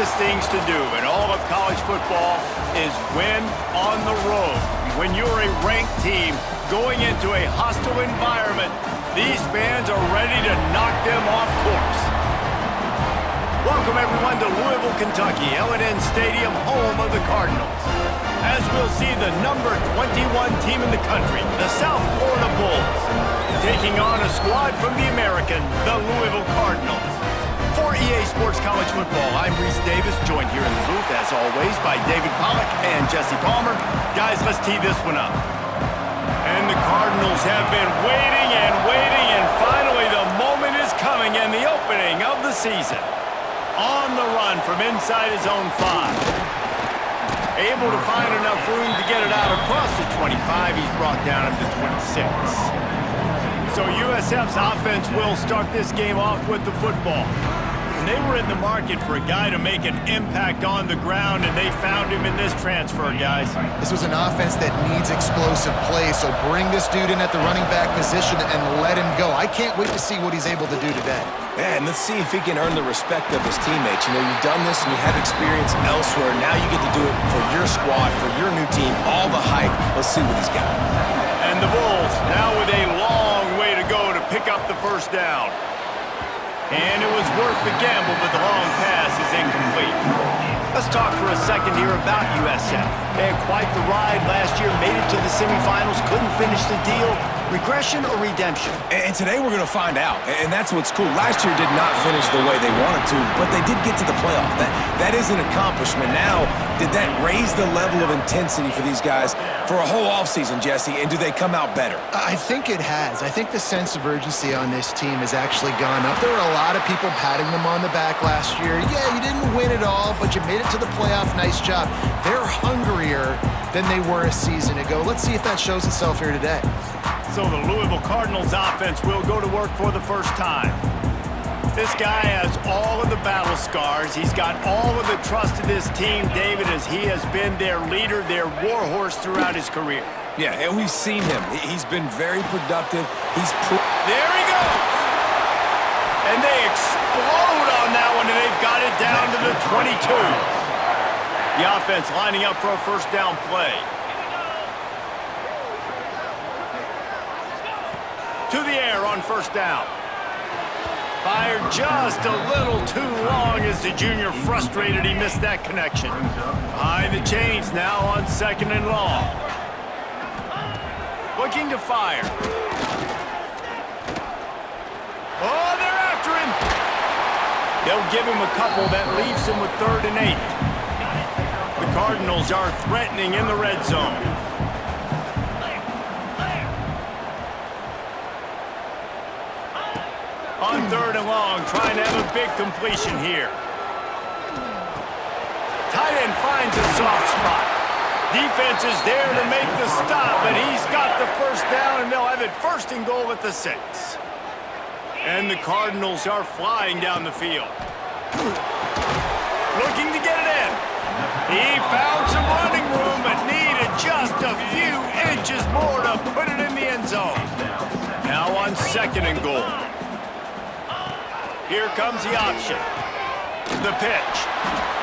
toughest things to do in all of college football is win on the road. When you're a ranked team going into a hostile environment, these fans are ready to knock them off course. Welcome, everyone, to Louisville, Kentucky, L&N Stadium, home of the Cardinals. As we'll see the number 21 team in the country, the South Florida Bulls, taking on a squad from the American, the Louisville Cardinals. For EA Sports College Football, I'm Reese Davis, joined here in the booth, as always, by David Pollack and Jesse Palmer. Guys, let's tee this one up. And the Cardinals have been waiting, and finally the moment is coming and the opening of the season. On the run from inside his own 5. Able to find enough room to get it out across the 25. He's brought down to the 26. So USF's offense will start this game off with the football. And they were in the market for a guy to make an impact on the ground, and they found him in this transfer, guys. This was an offense that needs explosive play, so bring this dude in at the running back position and let him go. I can't wait to see what he's able to do today. Yeah, and let's see if he can earn the respect of his teammates. You know, you've done this and you have experience elsewhere. Now you get to do it for your squad, for your new team, all the hype. Let's see what he's got. And the Bulls now with a long way to go to pick up the first down. And it was worth the gamble, but the long pass is incomplete. Let's talk for a second here about USF. They had quite the ride last year, made it to the semifinals, couldn't finish the deal. Regression or redemption? And today we're going to find out. And that's what's cool. Last year did not finish the way they wanted to, but they did get to the playoff. That is an accomplishment. Now, did that raise the level of intensity for these guys for a whole offseason, Jesse? And do they come out better? I think it has. I think the sense of urgency on this team has actually gone up. There were a lot of people patting them on the back last year. Yeah, you didn't win it all, but you made it to the playoff. Nice job. They're hungrier than they were a season ago. Let's see if that shows itself here today. So the Louisville Cardinals offense will go to work for the first time. This guy has all of the battle scars. He's got all of the trust of this team, David, as he has been their leader, their warhorse throughout his career. Yeah, and we've seen him. He's been very productive. There he goes! And they explode on that one, and they've got it down to the 22. The offense lining up for a first down play. To the air on first down. Fired just a little too long as the junior frustrated he missed that connection. Behind the chains now on second and long. Looking to fire. Oh, they're after him. They'll give him a couple. That leaves him with 3rd and 8. The Cardinals are threatening in the red zone. On 3rd and long, trying to have a big completion here. Tight end finds a soft spot. Defense is there to make the stop, but he's got the first down, and they'll have it 1st and goal at the 6. And the Cardinals are flying down the field. Looking to get it in. He found some running room, but needed just a few inches more to put it in the end zone. Now on 2nd and goal. Here comes the option. The pitch.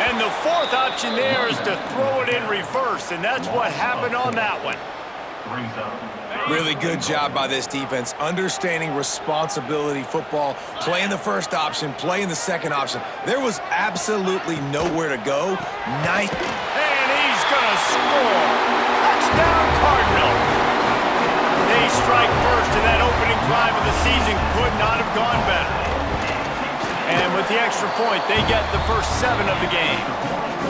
And the 4th option there is to throw it in reverse, and that's what happened on that one. Really good job by this defense, understanding responsibility football, playing the first option, playing the second option. There was absolutely nowhere to go. Nice. And he's going to score. Touchdown, Cardinals. They strike first, and that opening drive of the season could not have gone better. And with the extra point, they get the first 7 of the game.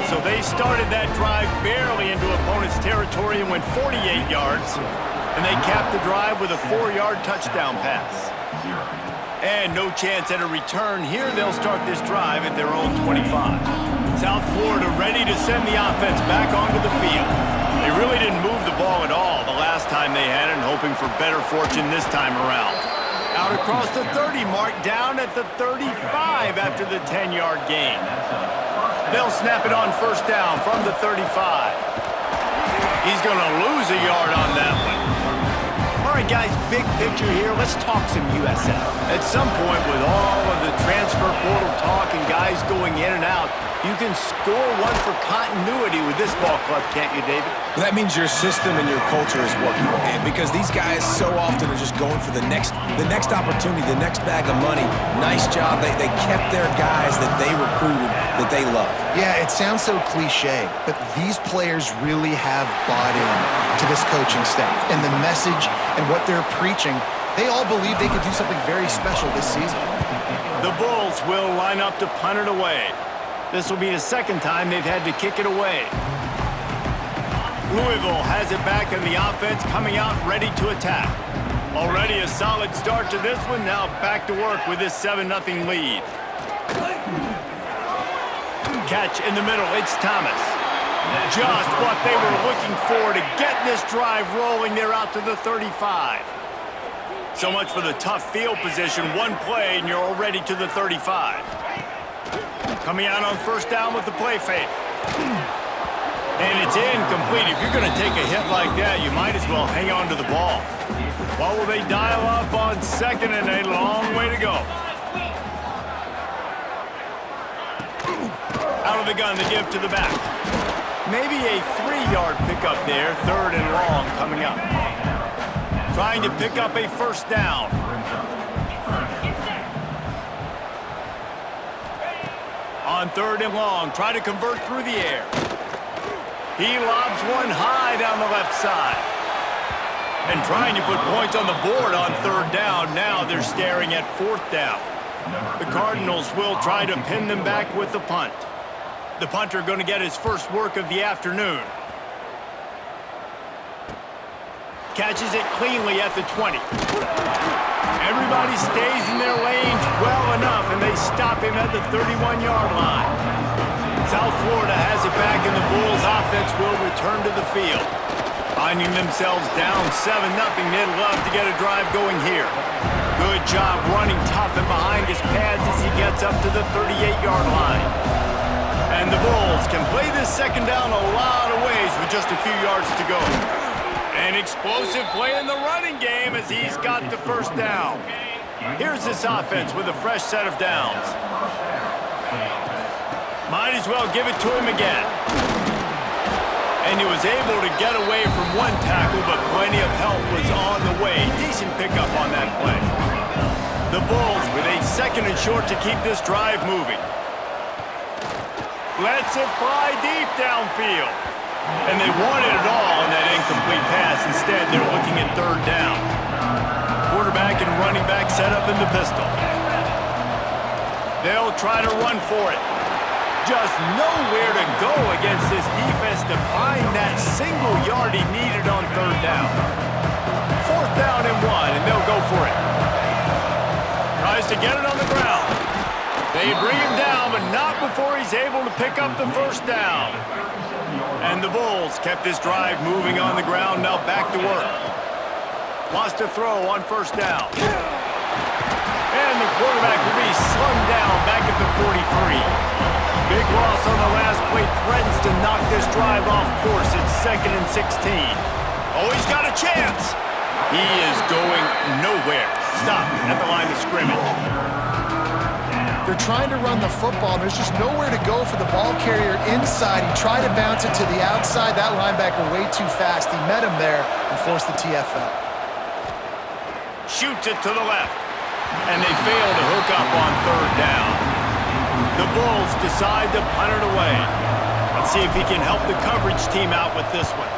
So they started that drive barely into opponent's territory and went 48 yards. And they capped the drive with a 4-yard touchdown pass. And no chance at a return. Here they'll start this drive at their own 25. South Florida ready to send the offense back onto the field. They really didn't move the ball at all the last time they had it, hoping for better fortune this time around. Out across the 30 mark, down at the 35 after the 10-yard gain. They'll snap it on first down from the 35. He's going to lose a yard on that one. All right, guys, big picture here. Let's talk some USF. At some point, with all of the transfer portal talk and guys going in and out, you can score one for continuity with this ball club, can't you, David? Well, that means your system and your culture is working. Because these guys so often are just going for the next opportunity, the next bag of money. Nice job. They kept their guys that they recruited, that they love. Yeah, it sounds so cliche, but these players really have bought in to this coaching staff. And the message and what they're preaching, they all believe they could do something very special this season. The Bulls will line up to punt it away. This will be the second time they've had to kick it away. Louisville has it back in the offense, coming out ready to attack. Already a solid start to this one. Now back to work with this 7-0 lead. Catch in the middle. It's Thomas. Just what they were looking for to get this drive rolling. They're out to the 35. So much for the tough field position. One play, and you're already to the 35. Coming out on first down with the play fake. And it's incomplete. If you're going to take a hit like that, you might as well hang on to the ball. Well, will they dial up on second, and a long way to go. Out of the gun, the give to the back. Maybe a 3-yard pickup there, third and long coming up. Trying to pick up a first down. On third and long, try to convert through the air. He lobs one high down the left side. And trying to put points on the board on third down. Now they're staring at fourth down. The Cardinals will try to pin them back with the punt. The punter going to get his first work of the afternoon. Catches it cleanly at the 20. Everybody stays in their lanes well enough, and they stop him at the 31-yard line. South Florida has it back, and the Bulls offense will return to the field. Finding themselves down 7-0, they'd love to get a drive going here. Good job running tough and behind his pads as he gets up to the 38-yard line. And the Bulls can play this second down a lot of ways with just a few yards to go. An explosive play in the running game as he's got the first down. Here's this offense with a fresh set of downs. Might as well give it to him again. And he was able to get away from one tackle, but plenty of help was on the way. Decent pickup on that play. The Bulls with a second and short to keep this drive moving. Lets it fly deep downfield. And they wanted it all on that incomplete pass. Instead, they're looking at third down. Quarterback and running back set up in the pistol. They'll try to run for it. Just nowhere to go against this defense to find that single yard he needed on third down. Fourth down and 1, and they'll go for it. Tries to get it on the ground. They bring him down, but not before he's able to pick up the first down. And the Bulls kept this drive moving on the ground, now back to work. Lost a throw on first down. And the quarterback will be slung down back at the 43. Big loss on the last play, threatens to knock this drive off course. It's 2nd and 16. Oh, he's got a chance. He is going nowhere. Stopped at the line of scrimmage. They're trying to run the football. There's just nowhere to go for the ball carrier inside. He tried to bounce it to the outside. That linebacker way too fast. He met him there and forced the TFL. Shoots it to the left. And they fail to hook up on third down. The Bulls decide to punt it away. Let's see if he can help the coverage team out with this one.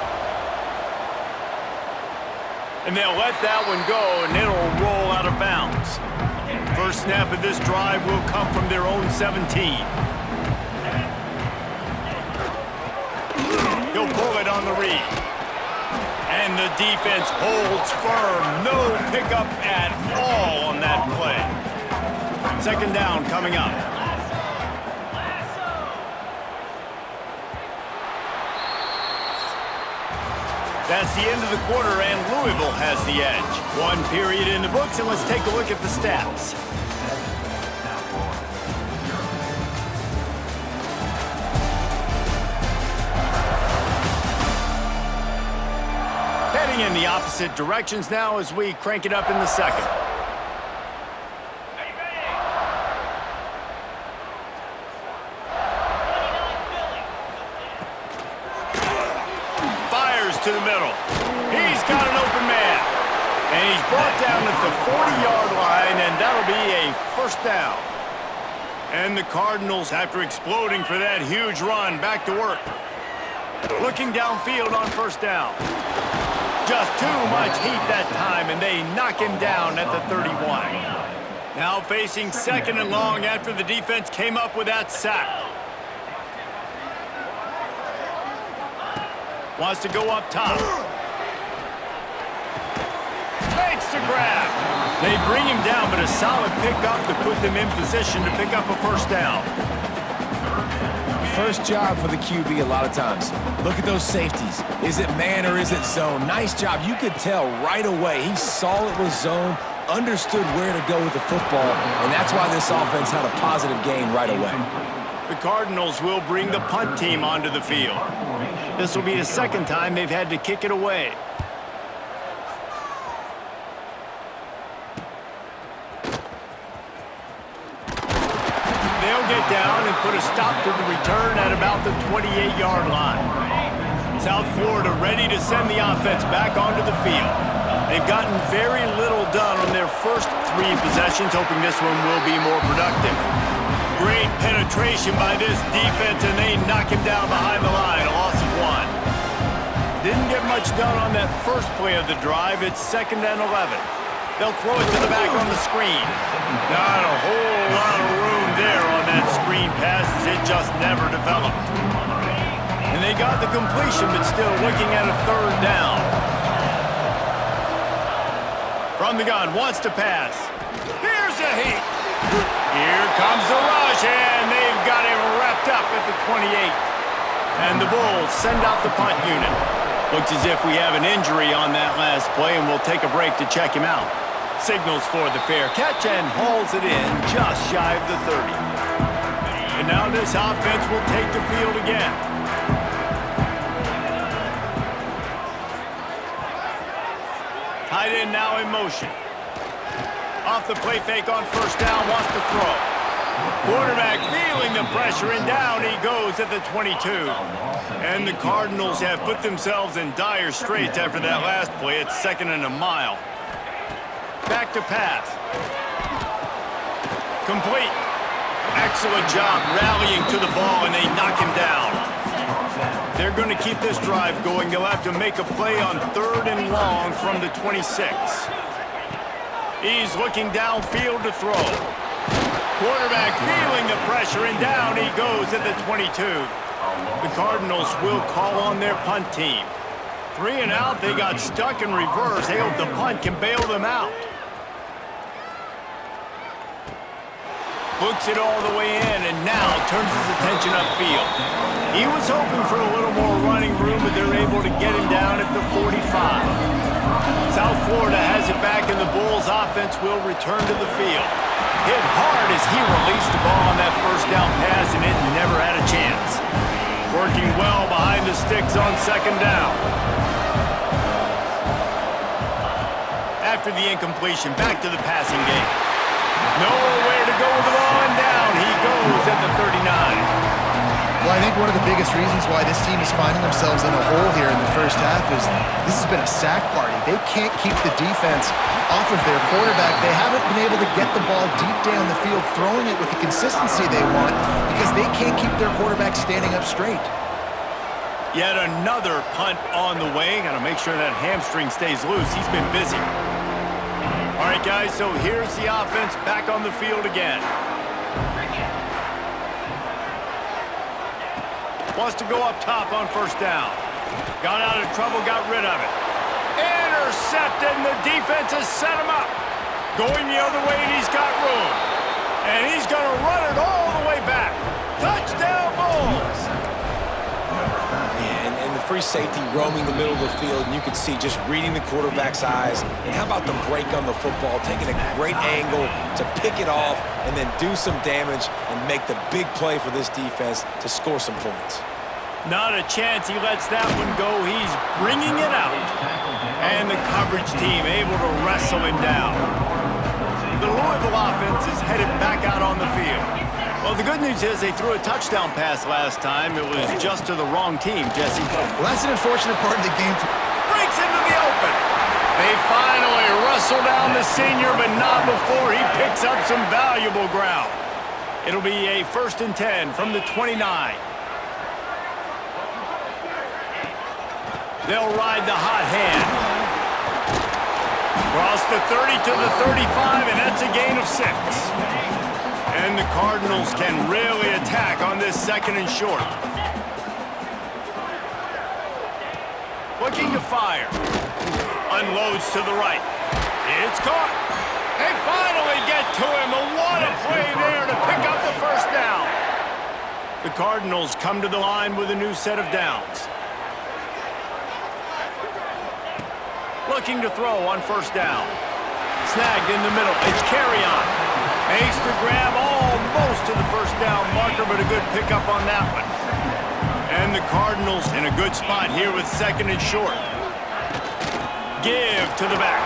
And they'll let that one go, and it'll roll out of bounds. First snap of this drive will come from their own 17. He'll pull it on the read. And the defense holds firm. No pickup at all on that play. Second down coming up. That's the end of the quarter, and Louisville has the edge. One period in the books, and let's take a look at the stats. Heading Moving in the opposite directions now as we crank it up in the second. Fires to the middle. He's got an open man. And he's brought down at the 40-yard line, and that'll be a first down. And the Cardinals, after exploding for that huge run, back to work. Looking downfield on first down. Just too much heat that time, and they knock him down at the 31. Now facing second and long after the defense came up with that sack. Wants to go up top. Makes the grab. They bring him down, but a solid pickup to put them in position to pick up a first down. First job for the QB a lot of times. Look at those safeties. Is it man or is it zone? Nice job. You could tell right away. He saw it was zone, understood where to go with the football, and that's why this offense had a positive gain right away. The Cardinals will bring the punt team onto the field. This will be the second time they've had to kick it away. They'll get down and put a stop to the return at about the 28-yard line. South Florida ready to send the offense back onto the field. They've gotten very little done on their first 3 possessions, hoping this one will be more productive. Great penetration by this defense, and they knock him down behind the line, a loss of 1. Didn't get much done on that first play of the drive. It's 2nd and 11. They'll throw it to the back on the screen. Not a whole lot of room there on that screen pass, as it just never developed. And they got the completion, but still looking at a 3rd down. From the gun, wants to pass. Here's a heat. Here comes the rush, and they've got him wrapped up at the 28. And the Bulls send out the punt unit. Looks as if we have an injury on that last play, and we'll take a break to check him out. Signals for the fair catch and hauls it in just shy of the 30. And now this offense will take the field again. Tight end now in motion. Off the play fake on first down, wants to throw. Quarterback feeling the pressure, and down he goes at the 22. And the Cardinals have put themselves in dire straits after that last play. It's 2nd and a mile. Back to pass. Complete. Excellent job rallying to the ball, and they knock him down. They're going to keep this drive going. They'll have to make a play on 3rd and long from the 26. He's looking downfield to throw. Quarterback feeling the pressure, and down he goes at the 22. The Cardinals will call on their punt team. 3 and out, they got stuck in reverse. They hope the punt can bail them out. Books it all the way in, and now turns his attention upfield. He was hoping for a little more running room, but they're able to get him down at the 45. South Florida has it back, and the Bulls offense will return to the field. Hit hard as he released the ball on that first down pass, and it never had a chance. Working well behind the sticks on 2nd down. After the incompletion, back to the passing game. Nowhere to go with the ball, and down he goes at the 39. Well, I think one of the biggest reasons why this team is finding themselves in a hole here in the first half is this has been a sack party. They can't keep the defense off of their quarterback. They haven't been able to get the ball deep down the field, throwing it with the consistency they want, because they can't keep their quarterback standing up straight. Yet another punt on the way. Got to make sure that hamstring stays loose. He's been busy. All right, guys, so here's the offense back on the field again. Wants to go up top on first down. Got out of trouble, got rid of it. Intercepted, and the defense has set him up. Going the other way, and he's got room. And he's going to run it all the way back. Touchdown, Bulls! And the free safety roaming the middle of the field, and you can see just reading the quarterback's eyes. And how about the break on the football, taking a great angle to pick it off and then do some damage and make the big play for this defense to score some points. Not a chance he lets that one go. He's bringing it out. And the coverage team able to wrestle him down. The Louisville offense is headed back out on the field. Well, the good news is they threw a touchdown pass last time. It was just to the wrong team, Jesse. Well, that's an unfortunate part of the game. Breaks into the open. They finally wrestle down the senior, but not before he picks up some valuable ground. It'll be a 1st and 10 from the 29. They'll ride the hot hand. Cross the 30 to the 35, and that's a gain of 6. And the Cardinals can really attack on this 2nd and short. Looking to fire. Unloads to the right. It's caught. They finally get to him. And what a play there to pick up the 1st down. The Cardinals come to the line with a new set of downs. Looking to throw on 1st down. Snagged in the middle. It's carry on. Makes the grab almost to the 1st down marker, but a good pickup on that one. And the Cardinals in a good spot here with 2nd and short. Give to the back.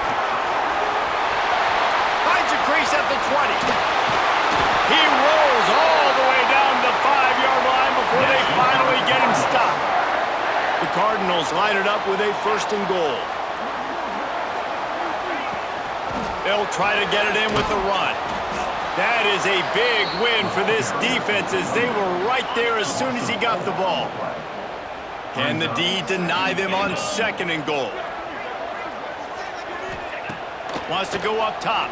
Finds a crease at the 20. He rolls all the way down the 5-yard line before they finally get him stopped. The Cardinals line it up with a 1st and goal. They'll try to get it in with the run. That is a big win for this defense as they were right there as soon as he got the ball. Can the D deny them on 2nd and goal? Wants to go up top.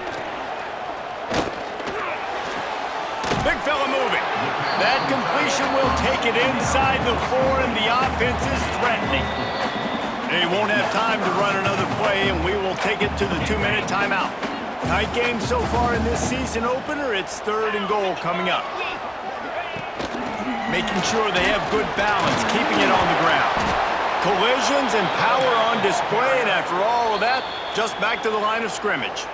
Big fella moving. That completion will take it inside the 4, and the offense is threatening. They won't have time to run another play, and we will take it to the 2-minute timeout. Tight game so far in this season opener. It's 3rd and goal coming up. Making sure they have good balance, keeping it on the ground. Collisions and power on display, and after all of that, just back to the line of scrimmage.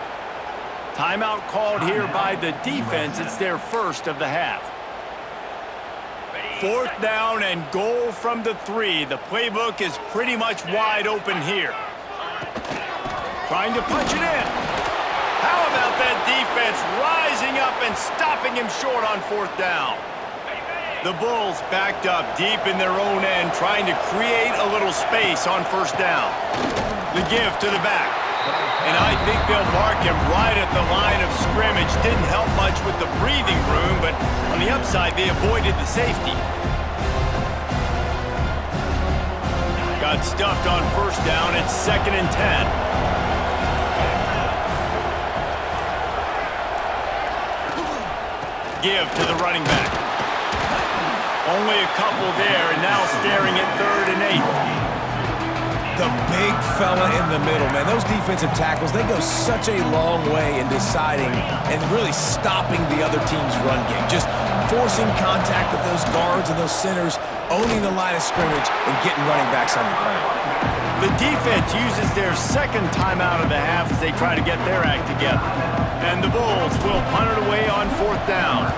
Timeout called here by the defense. It's their 1st of the half. 4th down and goal from the 3. The playbook is pretty much wide open here. Trying to punch it in. How about that defense rising up and stopping him short on 4th down? The Bulls backed up deep in their own end, trying to create a little space on 1st down. The give to the back. And I think they'll mark him right at the line of scrimmage. Didn't help much with the breathing room, but on the upside, they avoided the safety. Got stuffed on 1st down. It's 2nd and 10. Give to the running back. Only a couple there, and now staring at 3rd and 8. The big fella in the middle, man. Those defensive tackles, they go such a long way in deciding and really stopping the other team's run game. Just forcing contact with those guards and those centers, owning the line of scrimmage, and getting running backs on the ground. The defense uses their 2nd timeout of the half as they try to get their act together. And the Bulls will punt it away on 4th down.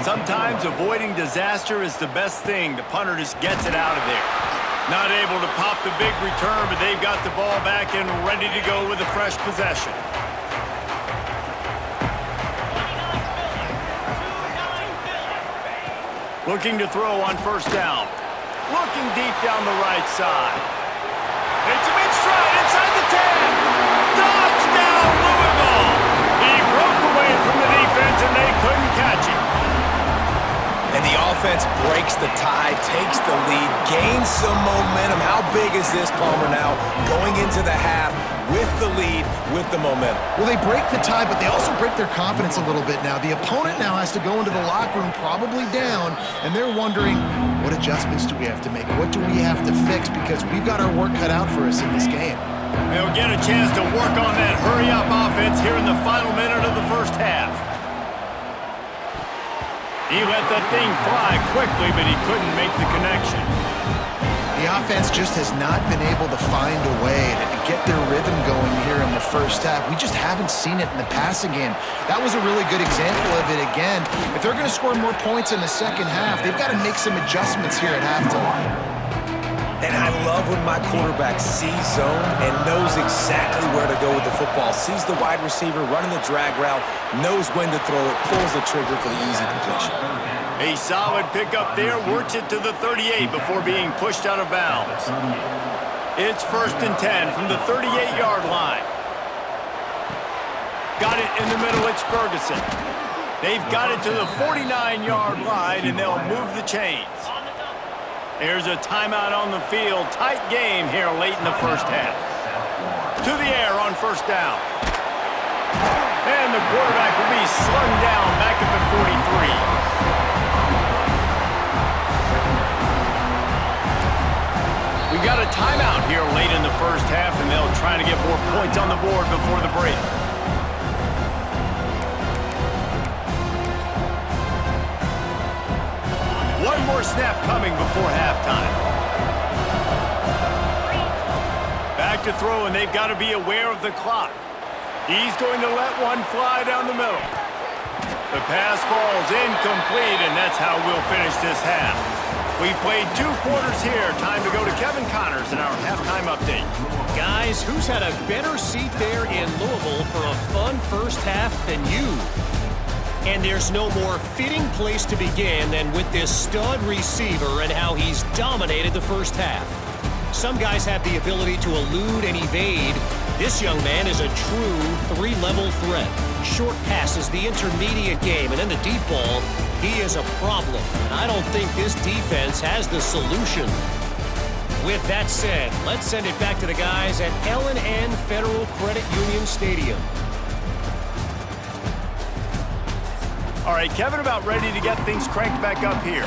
Sometimes avoiding disaster is the best thing. The punter just gets it out of there. Not able to pop the big return, but they've got the ball back and ready to go with a fresh possession. Looking to throw on 1st down. Looking deep down the right side. It's a big stride inside the 10. Touchdown, Louisville! He broke away from the defense and they couldn't catch him. And the offense breaks the tie, takes the lead, gains some momentum. How big is this, Palmer, now going into the half with the lead, with the momentum? Well, they break the tie, but they also break their confidence a little bit now. The opponent now has to go into the locker room probably down, and they're wondering, what adjustments do we have to make? What do we have to fix? Because we've got our work cut out for us in this game. They'll get a chance to work on that hurry-up offense here in the final minute of the 1st half. He let the thing fly quickly, but he couldn't make the connection. The offense just has not been able to find a way to get their rhythm going here in the first half. We just haven't seen it in the passing game. That was a really good example of it again. If they're going to score more points in the second half, they've got to make some adjustments here at halftime. And I love when my quarterback sees zone and knows exactly where to go with the football. Sees the wide receiver running the drag route, knows when to throw it, pulls the trigger for the easy completion. A solid pickup there, works it to the 38 before being pushed out of bounds. It's 1st and 10 from the 38-yard line. Got it in the middle, it's Ferguson. They've got it to the 49-yard line, and they'll move the chains. There's a timeout on the field. Tight game here late in the first half. To the air on 1st down. And the quarterback will be slung down back at the 43. We got a timeout here late in the first half, and they'll try to get more points on the board before the break. One more snap coming before halftime. Back to throw, and they've got to be aware of the clock. He's going to let one fly down the middle. The pass falls incomplete, and that's how we'll finish this half. We've played 2 quarters here. Time to go to Kevin Connors in our halftime update. Guys, who's had a better seat there in Louisville for a fun first half than you? And there's no more fitting place to begin than with this stud receiver and how he's dominated the first half. Some guys have the ability to elude and evade. This young man is a true 3-level threat. Short passes, the intermediate game, and then the deep ball, he is a problem. And I don't think this defense has the solution. With that said, let's send it back to the guys at L&N Federal Credit Union Stadium. All right, Kevin, about ready to get things cranked back up here.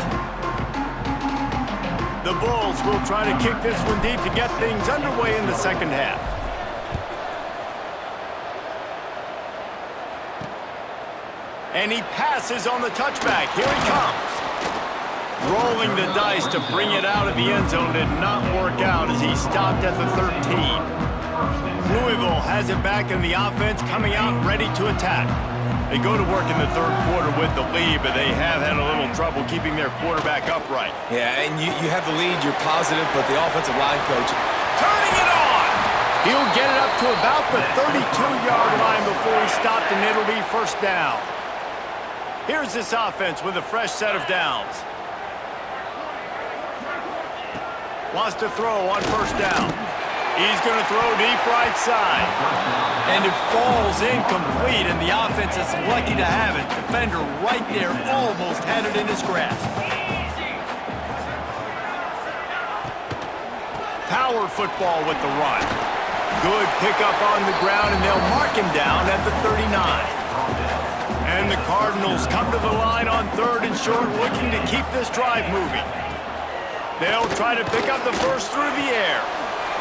The Bulls will try to kick this one deep to get things underway in the second half. And he passes on the touchback. Here he comes. Rolling the dice to bring it out of the end zone did not work out as he stopped at the 13. Louisville has it back in the offense, coming out ready to attack. They go to work in the third quarter with the lead, but they have had a little trouble keeping their quarterback upright. Yeah, and you have the lead, you're positive, but the offensive line coach turning it on! He'll get it up to about the 32-yard line before he stopped, and it'll be 1st down. Here's this offense with a fresh set of downs. Wants to throw on 1st down. He's going to throw deep right side. And it falls incomplete, and the offense is lucky to have it. Defender right there almost had it in his grasp. Power football with the run. Good pickup on the ground, and they'll mark him down at the 39. And the Cardinals come to the line on 3rd and short, looking to keep this drive moving. They'll try to pick up the first through the air.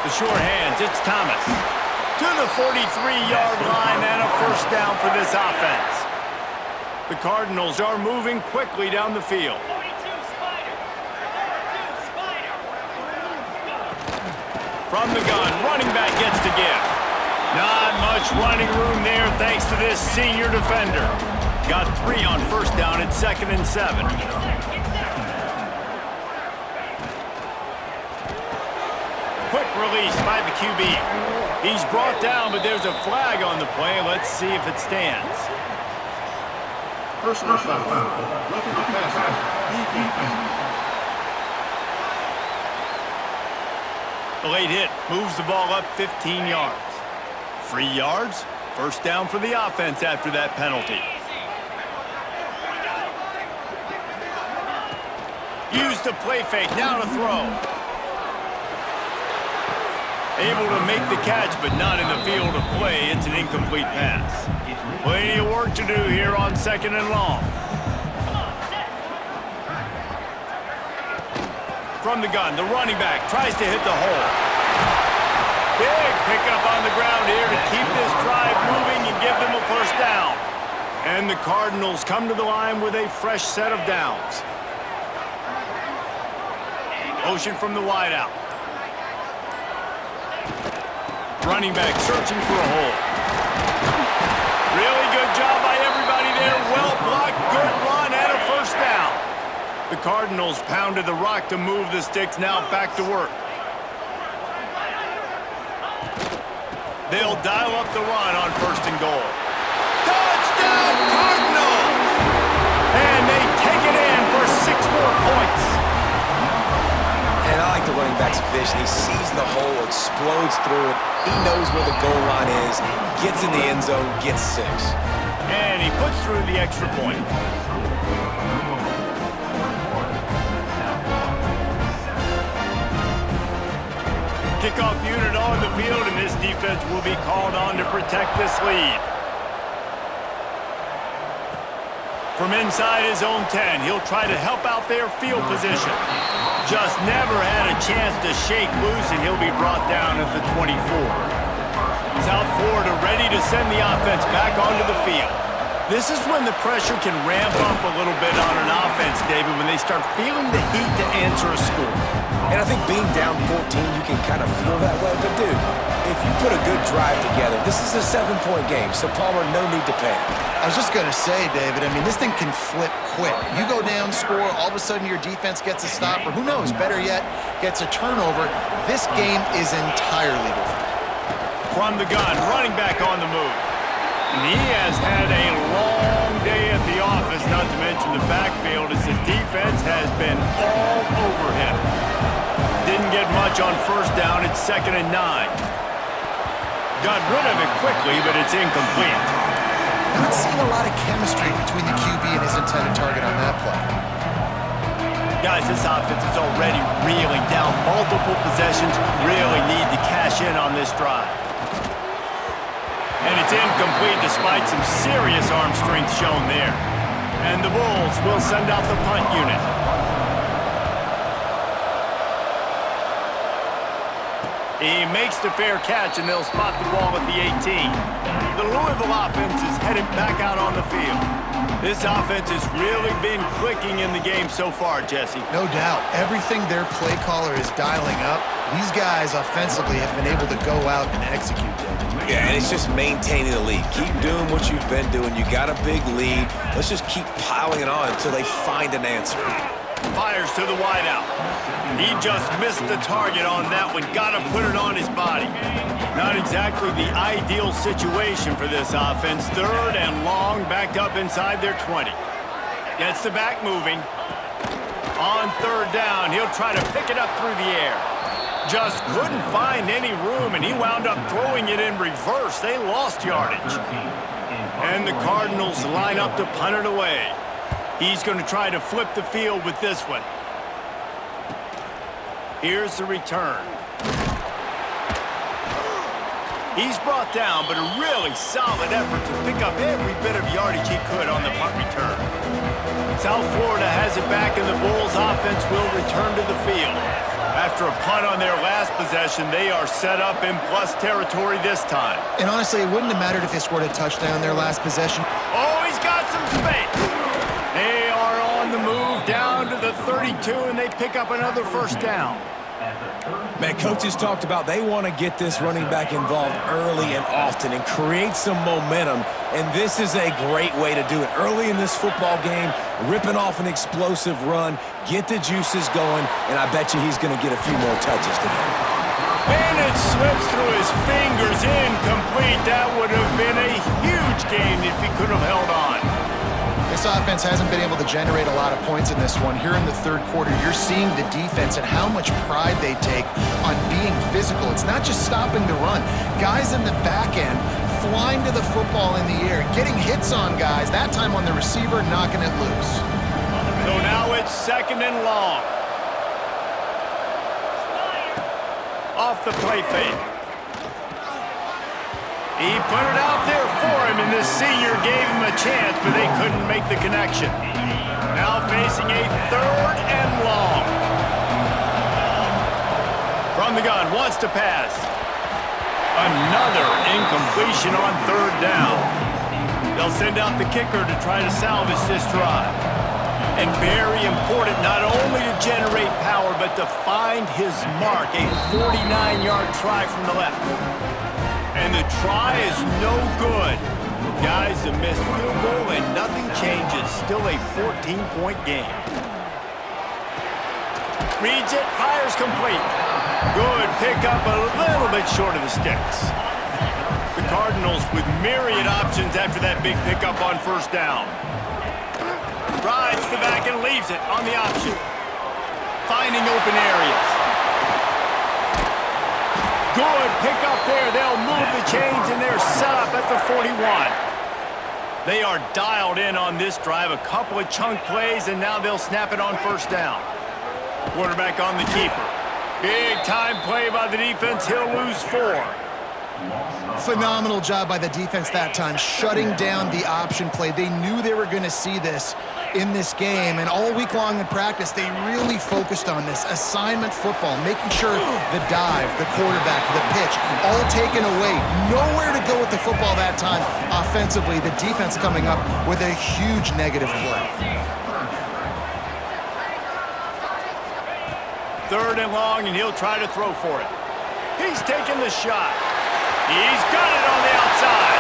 The short hands, it's Thomas. To the 43-yard line and a 1st down for this offense. The Cardinals are moving quickly down the field. From the gun, running back gets to give. Not much running room there thanks to this senior defender. Got 3 on 1st down at 2nd and 7. Quick release by the QB. He's brought down, but there's a flag on the play. Let's see if it stands. Personal foul. Roughing the passer. The late hit moves the ball up 15 yards. 3 yards, 1st down for the offense after that penalty. Used the play fake, now to throw. Able to make the catch, but not in the field of play. It's an incomplete pass. Plenty of work to do here on 2nd and long. From the gun, the running back tries to hit the hole. Big pickup on the ground here to keep this drive moving and give them a 1st down. And the Cardinals come to the line with a fresh set of downs. Motion from the wideout. Running back searching for a hole. Really good job by everybody there. Well blocked, good run, and a first down. The Cardinals pounded the rock to move the sticks, now back to work. They'll dial up the run on 1st and goal. Touchdown, Cardinals! And they take it in for 6 more points. And I like the running back's vision. He sees the hole, explodes through it. He knows where the goal line is, gets in the end zone, gets 6. And he puts through the extra point. Kickoff unit on the field, and this defense will be called on to protect this lead. From inside his own 10, he'll try to help out their field position. Just never had a chance to shake loose, and he'll be brought down at the 24. South Florida ready to send the offense back onto the field. This is when the pressure can ramp up a little bit on an offense, David, when they start feeling the heat to answer a score. And I think being down 14, you can kind of feel that way. But, dude, if you put a good drive together, this is a 7-point game, so Palmer, no need to panic. I was just going to say, David, I mean, this thing can flip quick. You go down, score, all of a sudden your defense gets a stop, or who knows, better yet, gets a turnover. This game is entirely different. From the gun, running back on the move. And he has had a long day at the office, not to mention the backfield, as the defense has been all over him. Didn't get much on 1st down. It's 2nd and 9. Got rid of it quickly, but it's incomplete. Not seeing a lot of chemistry between the QB and his intended target on that play. Guys, this offense is already reeling down multiple possessions. Really need to cash in on this drive. And it's incomplete despite some serious arm strength shown there. And the Bulls will send out the punt unit. He makes the fair catch, and they'll spot the ball at the 18. The Louisville offense is headed back out on the field. This offense has really been clicking in the game so far, Jesse. No doubt. Everything their play caller is dialing up, these guys offensively have been able to go out and execute them. Yeah, and it's just maintaining the lead. Keep doing what you've been doing. You got a big lead. Let's just keep piling it on until they find an answer. Fires to the wideout. He just missed the target on that one. Got to put it on his body. Not exactly the ideal situation for this offense. 3rd and long, backed up inside their 20. Gets the back moving. On 3rd down, he'll try to pick it up through the air. Just couldn't find any room, and he wound up throwing it in reverse. They lost yardage. And the Cardinals line up to punt it away. He's going to try to flip the field with this one. Here's the return. He's brought down, but a really solid effort to pick up every bit of yardage he could on the punt return. South Florida has it back, and the Bulls offense will return to the field. After a punt on their last possession, they are set up in plus territory this time. And honestly, it wouldn't have mattered if they scored a touchdown their last possession. Oh, he's got some space. They are on the move down to the 32, and they pick up another 1st down. Man, coaches talked about they want to get this running back involved early and often and create some momentum, and this is a great way to do it. Early in this football game, ripping off an explosive run, get the juices going, and I bet you he's going to get a few more touches today. And it slips through his fingers, incomplete. That would have been a huge gain if he could have held on. This offense hasn't been able to generate a lot of points in this one. Here in the 3rd quarter, you're seeing the defense and how much pride they take on being physical. It's not just stopping the run. Guys in the back end flying to the football in the air, getting hits on guys, that time on the receiver, knocking it loose. So now it's 2nd and long. Off the play fake. He put it out there for him, and this senior gave him a chance, but they couldn't make the connection. Now facing a 3rd and long. From the gun, wants to pass. Another incompletion on 3rd down. They'll send out the kicker to try to salvage this drive. And very important not only to generate power, but to find his mark. A 49-yard try from the left. And the try is no good. Guys, a missed field goal and nothing changes. Still a 14-point game. Reads it, fires complete. Good pickup, a little bit short of the sticks. The Cardinals with myriad options after that big pickup on first down. Rides the back and leaves it on the option. Finding open areas. Good pickup there. They'll move the chains and they're set up at the 41. They are dialed in on this drive. A couple of chunk plays and now they'll snap it on first down. Quarterback on the keeper. Big time play by the defense. He'll lose 4. Phenomenal job by the defense that time, shutting down the option play. They knew they were going to see this in this game, and all week long in practice, they really focused on this assignment football, making sure the dive, the quarterback, the pitch, all taken away. Nowhere to go with the football that time offensively. The defense coming up with a huge negative play. 3rd and long, and he'll try to throw for it. He's taking the shot. He's got it on the outside.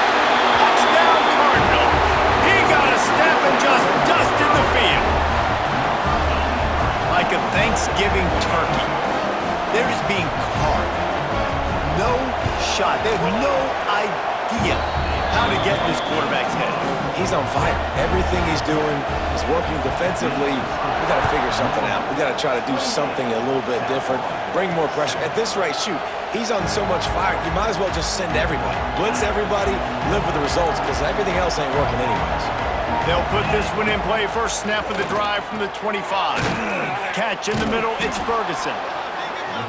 Touchdown, Cardinals. He got a step and just dusted the field. Like a Thanksgiving turkey. They're just being carved. No shot. They have no idea how to get in this quarterback's head. He's on fire. Everything he's doing is working defensively. We got to figure something out. We got to try to do something a little bit different. Bring more pressure. At this rate, shoot, he's on so much fire, you might as well just send everybody. Blitz everybody, live with the results, because everything else ain't working anyways. They'll put this one in play. First snap of the drive from the 25. Catch in the middle, it's Ferguson.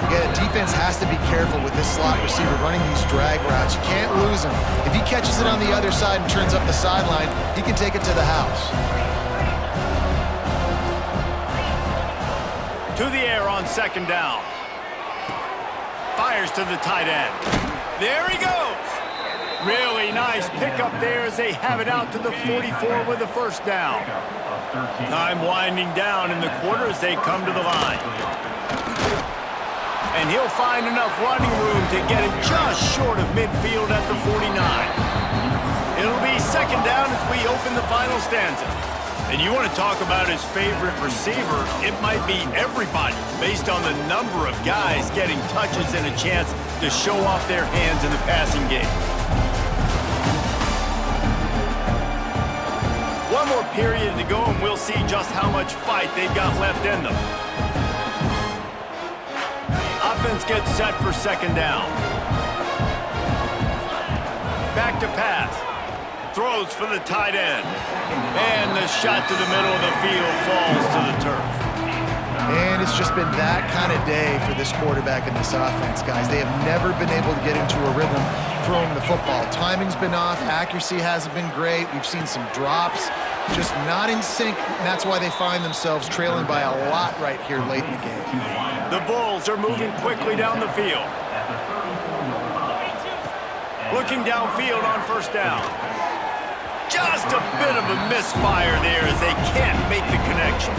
Yeah, defense has to be careful with this slot receiver running these drag routes. You can't lose him. If he catches it on the other side and turns up the sideline, he can take it to the house. To the air on 2nd down. Fires to the tight end. There he goes. Really nice pickup there as they have it out to the 44 with the first down. Time winding down in the quarter as they come to the line. And he'll find enough running room to get it just short of midfield at the 49. It'll be 2nd down as we open the final stanza. And you want to talk about his favorite receiver, it might be everybody based on the number of guys getting touches and a chance to show off their hands in the passing game. One more period to go and we'll see just how much fight they've got left in them. Offense gets set for 2nd down. Back to pass. Throws for the tight end. And the shot to the middle of the field falls to the turf. And it's just been that kind of day for this quarterback and this offense, guys. They have never been able to get into a rhythm throwing the football. Timing's been off. Accuracy hasn't been great. We've seen some drops. Just not in sync. And that's why they find themselves trailing by a lot right here late in the game. The Bulls are moving quickly down the field. Looking downfield on first down. Just a bit of a misfire there as they can't make the connection.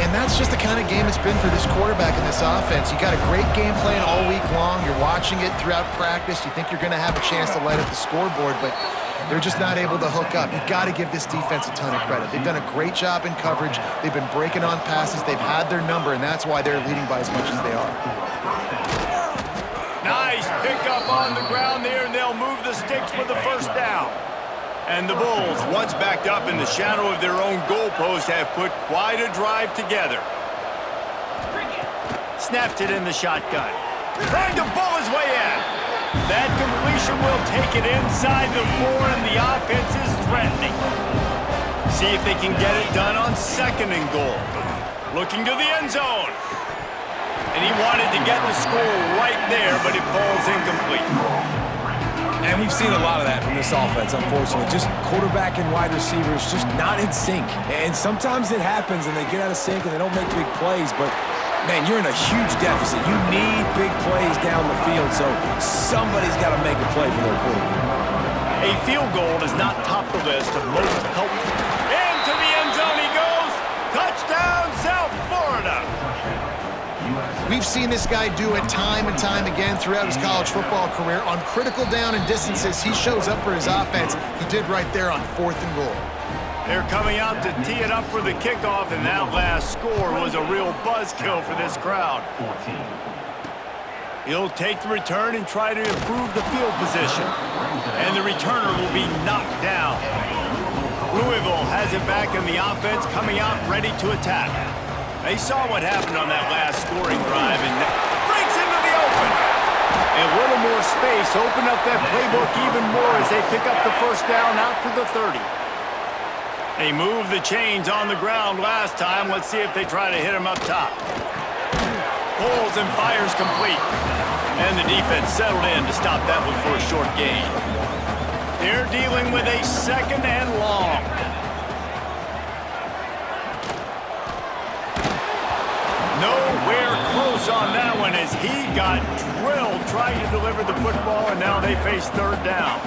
And that's just the kind of game it's been for this quarterback and this offense. You got a great game plan all week long. You're watching it throughout practice. You think you're going to have a chance to light up the scoreboard, but they're just not able to hook up. You got to give this defense a ton of credit. They've done a great job in coverage. They've been breaking on passes. They've had their number, and that's why they're leading by as much as they are. Nice pickup on the ground there, and they'll move the sticks for the first down. And the Bulls, once backed up in the shadow of their own goalpost, have put quite a drive together. Snaps it in the shotgun. Trying to bull his way in. That completion will take it inside the 4, and the offense is threatening. See if they can get it done on 2nd and goal. Looking to the end zone. And he wanted to get the score right there, but it falls incomplete. And we've seen a lot of that from this offense, unfortunately. Just quarterback and wide receivers just not in sync. And sometimes it happens and they get out of sync and they don't make big plays, but man, you're in a huge deficit. You need big plays down the field, so somebody's got to make a play for their quarterback. A field goal does not top the list of most helpful. Into the end zone he goes. Touchdown, South Florida. We've seen this guy do it time and time again throughout his college football career. On critical down and distances, he shows up for his offense. He did right there on 4th and goal. They're coming out to tee it up for the kickoff, and that last score was a real buzzkill for this crowd. He'll take the return and try to improve the field position. And the returner will be knocked down. Louisville has it back in the offense, coming out ready to attack. They saw what happened on that last scoring drive and breaks into the open. And a little more space, open up that playbook even more as they pick up the first down out to the 30. They moved the chains on the ground last time. Let's see if they try to hit him up top. Pulls and fires complete. And the defense settled in to stop that one for a short gain. They're dealing with a 2nd and long. Nowhere close on that one as he got drilled trying to deliver the football, and now they face 3rd down.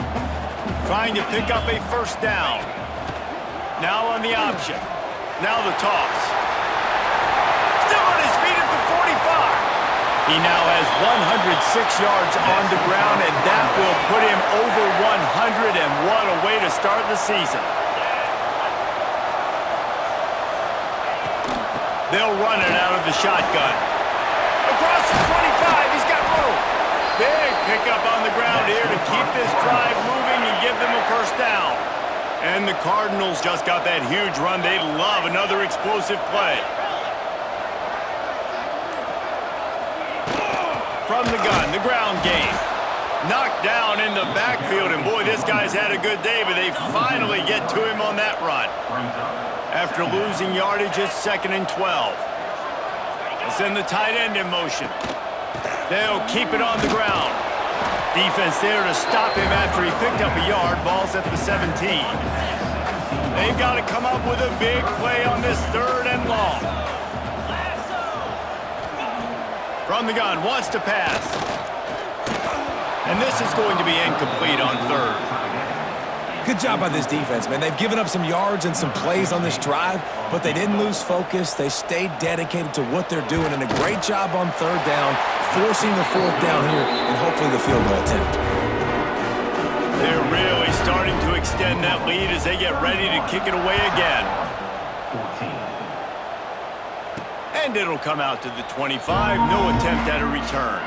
Trying to pick up a first down. Now on the option. Now the toss. Still on his feet at the 45. He now has 106 yards on the ground, and that will put him over 100, and what a way to start the season. They'll run it out of the shotgun. Across the 25, he's got room. Big pickup on the ground here to keep this drive moving and give them a first down. And the Cardinals just got that huge run. They love another explosive play. From the gun, the ground game. Knocked down in the backfield, and boy, this guy's had a good day, but they finally get to him on that run. After losing yardage, it's 2nd and 12. They send the tight end in motion. They'll keep it on the ground. Defense there to stop him after he picked up a yard. Ball's at the 17. They've got to come up with a big play on this 3rd and long. From the gun, wants to pass. And this is going to be incomplete on 3rd. Good job by this defense, man. They've given up some yards and some plays on this drive, but they didn't lose focus. They stayed dedicated to what they're doing, and a great job on 3rd down, forcing the 4th down here, and hopefully the field goal attempt. They're really starting to extend that lead as they get ready to kick it away again. And it'll come out to the 25. No attempt at a return.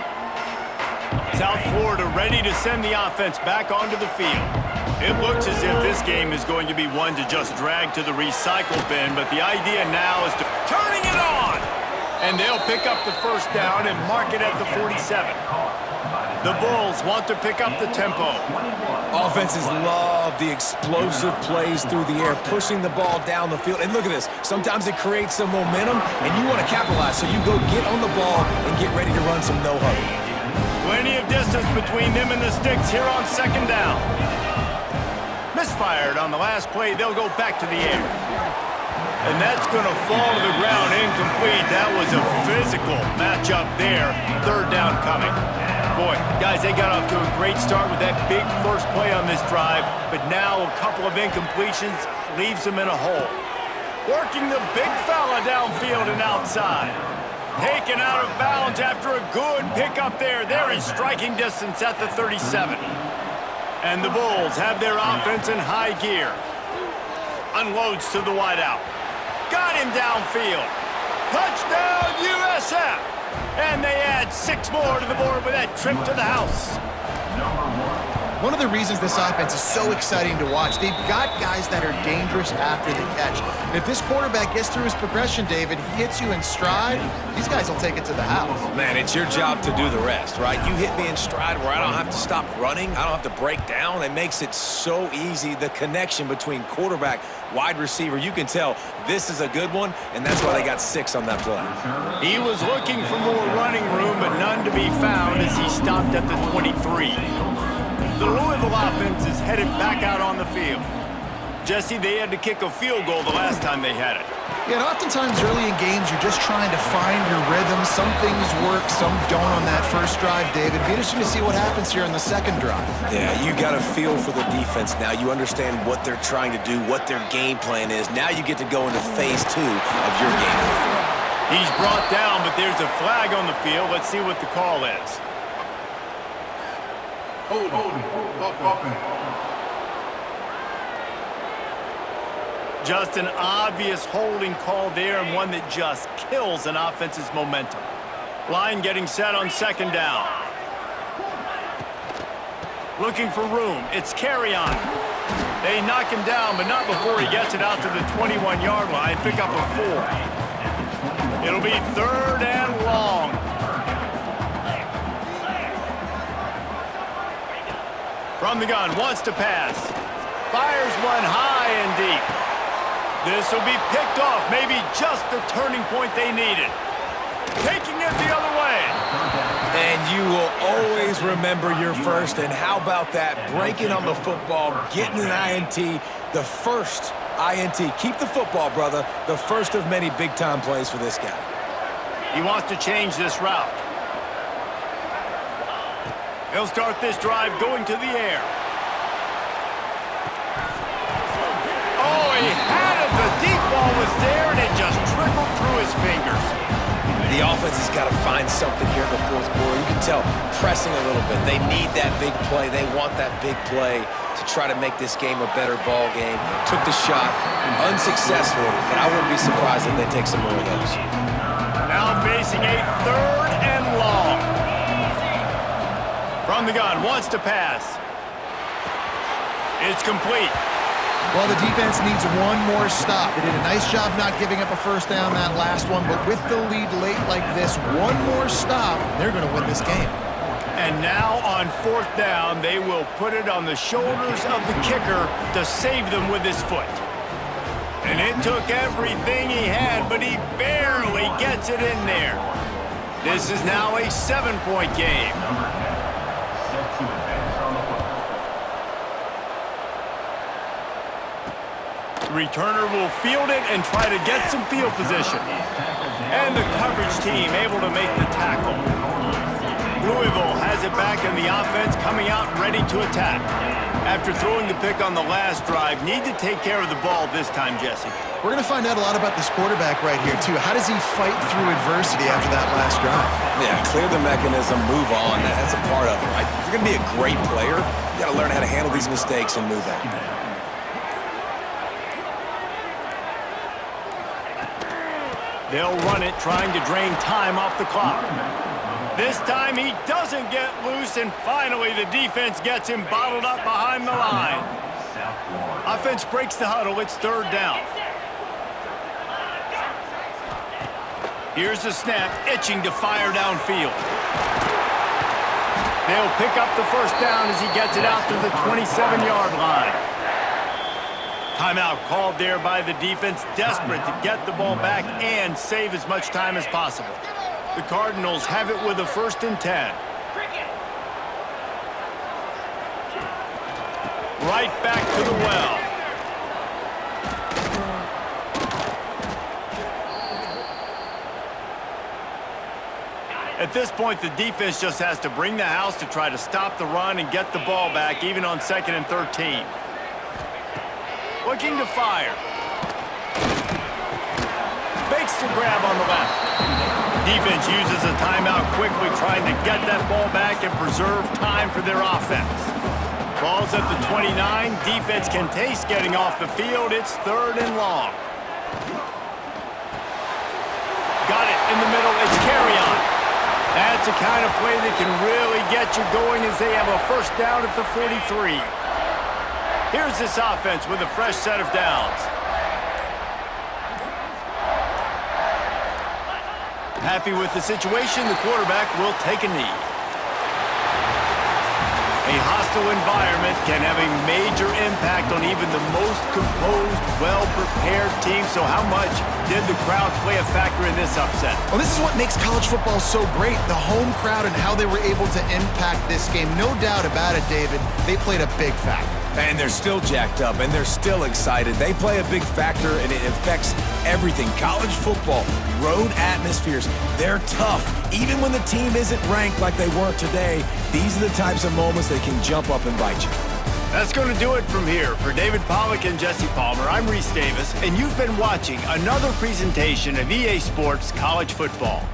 South Florida ready to send the offense back onto the field. It looks as if this game is going to be one to just drag to the recycle bin, but the idea now is to turning it on. And they'll pick up the first down and mark it at the 47. The Bulls want to pick up the tempo. Offenses love the explosive plays through the air, pushing the ball down the field. And look at this. Sometimes it creates some momentum, and you want to capitalize, so you go get on the ball and get ready to run some no-huddle. Plenty of distance between them and the sticks here on 2nd down. Misfired on the last play. They'll go back to the air. And that's going to fall to the ground incomplete. That was a physical matchup there. 3rd down coming. Boy, guys, they got off to a great start with that big first play on this drive, but now a couple of incompletions leaves them in a hole. Working the big fella downfield and outside. Taken out of bounds after a good pickup there. They're in striking distance at the 37. And the Bulls have their offense in high gear. Unloads to the wideout. Got him downfield. Touchdown, USF! And they add 6 more to the board with that trip to the house. One of the reasons this offense is so exciting to watch, they've got guys that are dangerous after the catch. And if this quarterback gets through his progression, David, he hits you in stride, these guys will take it to the house. Man, it's your job to do the rest, right? You hit me in stride where I don't have to stop running. I don't have to break down. It makes it so easy, the connection between quarterback, wide receiver. You can tell this is a good one, and that's why they got 6 on that play. He was looking for more running room, but none to be found as he stopped at the 23. The Louisville offense is headed back out on the field. Jesse, they had to kick a field goal the last time they had it. Yeah, and oftentimes early in games, you're just trying to find your rhythm. Some things work, some don't on that first drive, David. Be interesting to see what happens here on the second drive. Yeah, you got a feel for the defense now. You understand what they're trying to do, what their game plan is. Now you get to go into phase 2 of your game plan. He's brought down, but there's a flag on the field. Let's see what the call is. Holding. Offense. Just an obvious holding call there, and one that just kills an offense's momentum. Line getting set on second down. Looking for room. It's carry on. They knock him down, but not before he gets it out to the 21-yard line. Pick up a 4. It'll be third and long. From the gun, wants to pass. Fires one high and deep. This will be picked off, maybe just the turning point they needed. Taking it the other way. And you will always remember your first. And how about that? Breaking on the football, getting an INT, the first INT. Keep the football, brother. The first of many big-time plays for this guy. He wants to change this route. He'll start this drive going to the air. Oh, he had it. The deep ball was there, and it just trickled through his fingers. The offense has got to find something here in the fourth quarter. You can tell pressing a little bit. They need that big play. They want that big play to try to make this game a better ball game. Took the shot, unsuccessful, but I wouldn't be surprised if they take some more of those. Now facing a third and long. From the gun, wants to pass. It's complete. Well, the defense needs one more stop. They did a nice job not giving up a first down that last one, but with the lead late like this, one more stop, they're going to win this game. And now on fourth down, they will put it on the shoulders of the kicker to save them with his foot. And it took everything he had, but he barely gets it in there. This is now a 7-point game. The returner will field it and try to get some field position. And the coverage team able to make the tackle. Louisville has it back in the offense, coming out ready to attack. After throwing the pick on the last drive, need to take care of the ball this time, Jesse. We're going to find out a lot about this quarterback right here, too. How does he fight through adversity after that last drive? Yeah, clear the mechanism, move on. That's a part of it, right? If you're going to be a great player, you got to learn how to handle these mistakes and move on. They'll run it, trying to drain time off the clock. This time he doesn't get loose, and finally the defense gets him bottled up behind the line. Offense breaks the huddle. It's third down. Here's the snap, itching to fire downfield. They'll pick up the first down as he gets it out to the 27-yard line. Timeout called there by the defense, desperate to get the ball back and save as much time as possible. The Cardinals have it with a 1st and 10. Right back to the well. At this point, the defense just has to bring the house to try to stop the run and get the ball back, even on 2nd and 13. Looking to fire. Makes the grab on the left. Defense uses a timeout quickly, trying to get that ball back and preserve time for their offense. Ball's at the 29. Defense can taste getting off the field. It's 3rd and long. Got it in the middle. It's carry on. That's the kind of play that can really get you going as they have a first down at the 43. Here's this offense with a fresh set of downs. Happy with the situation, the quarterback will take a knee. A hostile environment can have a major impact on even the most composed, well-prepared team. So how much did the crowd play a factor in this upset? Well, this is what makes college football so great, the home crowd and how they were able to impact this game. No doubt about it, David, they played a big factor. And they're still jacked up, and they're still excited. They play a big factor, and it affects everything. College football, road atmospheres, they're tough. Even when the team isn't ranked like they were today, these are the types of moments that can jump up and bite you. That's going to do it from here. For David Pollack and Jesse Palmer, I'm Reese Davis, and you've been watching another presentation of EA Sports College Football.